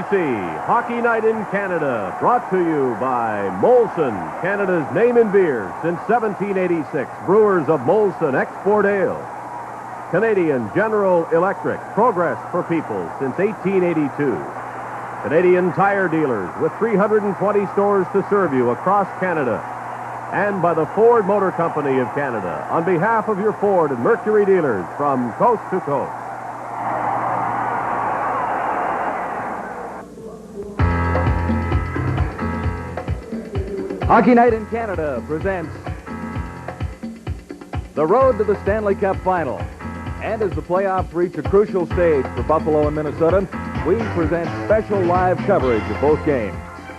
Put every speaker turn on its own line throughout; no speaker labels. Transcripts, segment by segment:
ABC Hockey Night in Canada, brought to you by Molson, Canada's name in beer since 1786. Brewers of Molson Export Ale. Canadian General Electric, progress for people since 1882. Canadian Tire Dealers with 320 stores to serve you across Canada. And by the Ford Motor Company of Canada, on behalf of your Ford and Mercury dealers from coast to coast.
Hockey Night in Canada presents the road to the Stanley Cup Final. And as the playoffs reach a crucial stage for Buffalo and Minnesota, we present special live coverage of both games.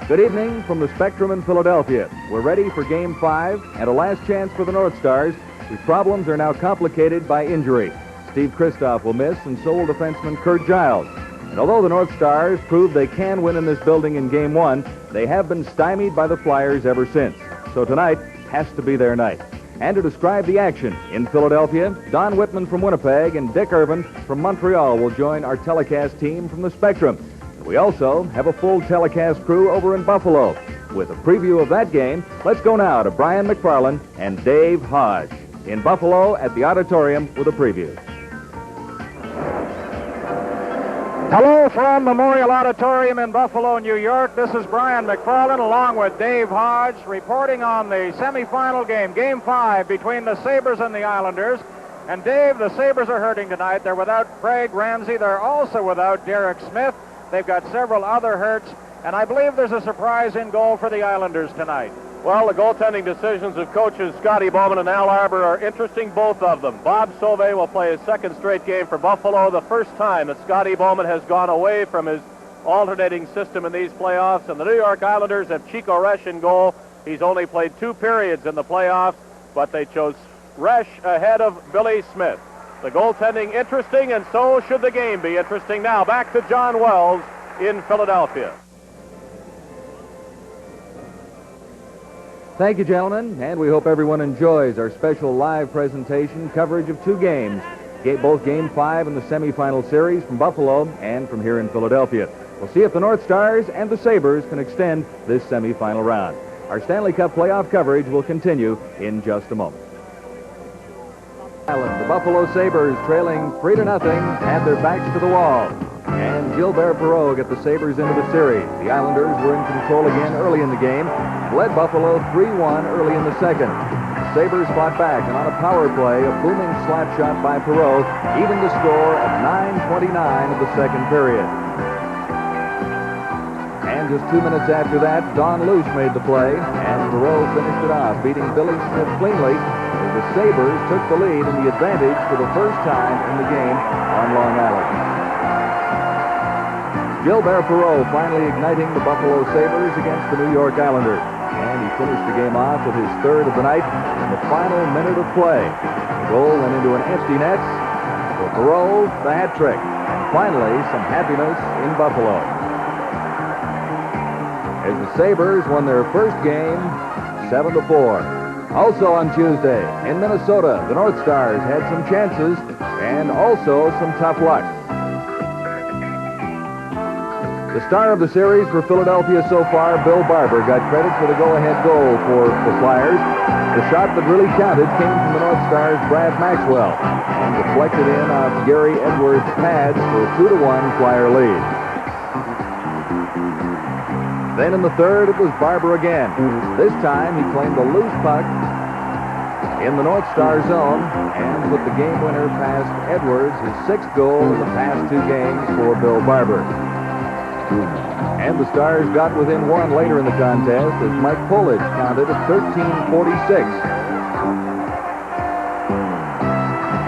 Good evening from the Spectrum in Philadelphia. We're ready for Game 5 and a last chance for the North Stars, whose problems are now complicated by injury. Steve Kristoff will miss, and so will defenseman Kurt Giles. And although the North Stars proved they can win in this building in Game 1, they have been stymied by the Flyers ever since. So tonight has to be their night. And to describe the action in Philadelphia, Don Whitman from Winnipeg and Dick Irvin from Montreal will join our telecast team from the Spectrum. We also have a full telecast crew over in Buffalo. With a preview of that game, let's go now to Brian McFarland and Dave Hodge in Buffalo at the Auditorium with a preview.
Hello from Memorial Auditorium in Buffalo, New York. This is Brian McFarland along with Dave Hodge reporting on the semifinal game, Game 5, between the Sabres and the Islanders. And Dave, the Sabres are hurting tonight. They're without Craig Ramsey. They're also without Derek Smith. They've got several other hurts, and I believe there's a surprise in goal for the Islanders tonight.
Well, the goaltending decisions of coaches Scotty Bowman and Al Arbor are interesting, both of them. Bob Sauvé will play his second straight game for Buffalo, the first time that Scotty Bowman has gone away from his alternating system in these playoffs. And the New York Islanders have Chico Resch in goal. He's only played 2 periods in the playoffs, but they chose Resch ahead of Billy Smith. The goaltending interesting, and so should the game be interesting. Now back to John Wells in Philadelphia.
Thank you, gentlemen, and we hope everyone enjoys our special live presentation coverage of 2 games, both Game 5 in the semifinal series from Buffalo and from here in Philadelphia. We'll see if the North Stars and the Sabres can extend this semifinal round. Our Stanley Cup playoff coverage will continue in just a moment. The Buffalo Sabres, trailing 3-0, had their backs to the wall. And Gilbert Perreault get the Sabres into the series. The Islanders were in control again early in the game, led Buffalo 3-1 early in the second. The Sabres fought back, and on a power play, a booming slap shot by Perreault evened the score at 9:29 of the second period. And just 2 minutes after that, Don Luce made the play, and Perreault finished it off, beating Billy Smith cleanly. The Sabres took the lead and the advantage for the first time in the game on Long Island. Gilbert Perreault finally igniting the Buffalo Sabres against the New York Islanders. And he finished the game off with his third of the night in the final minute of play. The goal went into an empty net. For Perreault, the hat trick. And finally, some happiness in Buffalo. As the Sabres won their first game 7-4. Also on Tuesday, in Minnesota, the North Stars had some chances and also some tough luck. The star of the series for Philadelphia so far, Bill Barber, got credit for the go-ahead goal for the Flyers. The shot that really counted came from the North Stars' Brad Maxwell and deflected in off Gary Edwards' pads for a 2-1 Flyer lead. Then in the third, it was Barber again. This time, he claimed a loose puck in the North Star zone and put the game winner past Edwards, his 6th goal in the past 2 games for Bill Barber. And the Stars got within 1 later in the contest as Mike Polidge counted at 13:46.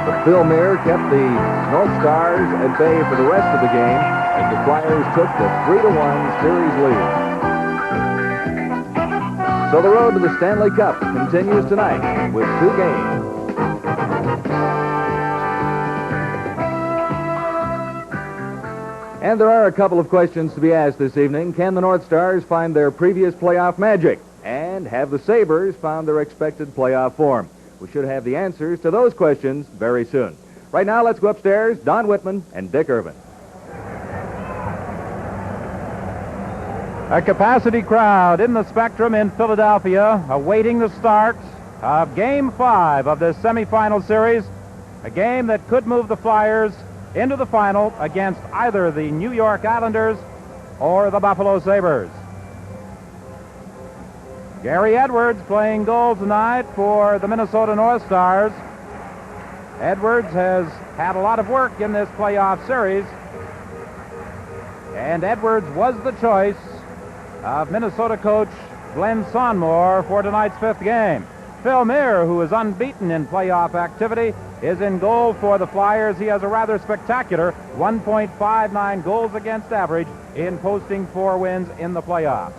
But Phil Meir kept the North Stars at bay for the rest of the game as the Flyers took the 3-1 series lead. So the road to the Stanley Cup continues tonight with 2 games. And there are a couple of questions to be asked this evening. Can the North Stars find their previous playoff magic? And have the Sabres found their expected playoff form? We should have the answers to those questions very soon. Right now, let's go upstairs. Don Whitman and Dick Irvin.
A capacity crowd in the Spectrum in Philadelphia awaiting the start of Game 5 of this semifinal series, a game that could move the Flyers into the final against either the New York Islanders or the Buffalo Sabres. Gary Edwards playing goal tonight for the Minnesota North Stars. Edwards has had a lot of work in this playoff series, and Edwards was the choice of Minnesota coach Glenn Sonmore for tonight's 5th game. Phil Muir, who is unbeaten in playoff activity, is in goal for the Flyers. He has a rather spectacular 1.59 goals against average in posting 4 wins in the playoffs.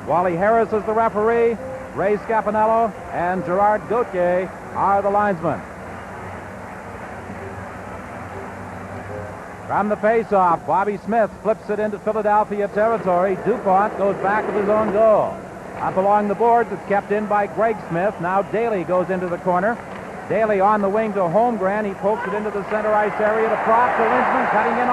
Wally Harris is the referee. Ray Scapanello and Gerard Gauthier are the linesmen. From the face-off, Bobby Smith flips it into Philadelphia territory. DuPont goes back of his own goal. Up along the boards, it's kept in by Greg Smith. Now Daly goes into the corner. Daly on the wing to Holmgren. He pokes it into the center ice area to Propp, to Linsman, cutting in